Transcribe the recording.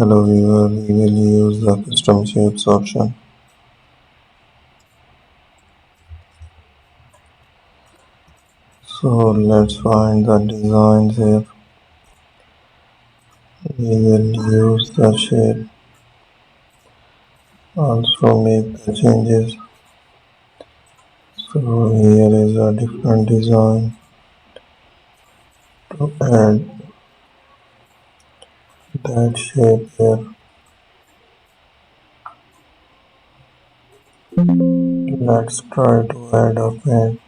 Hello viewer, we will use the custom shapes option. So let's find the designs here. We will use the shape, also make the changes. So here is a different design to add that shape here. Let's try to add a paint.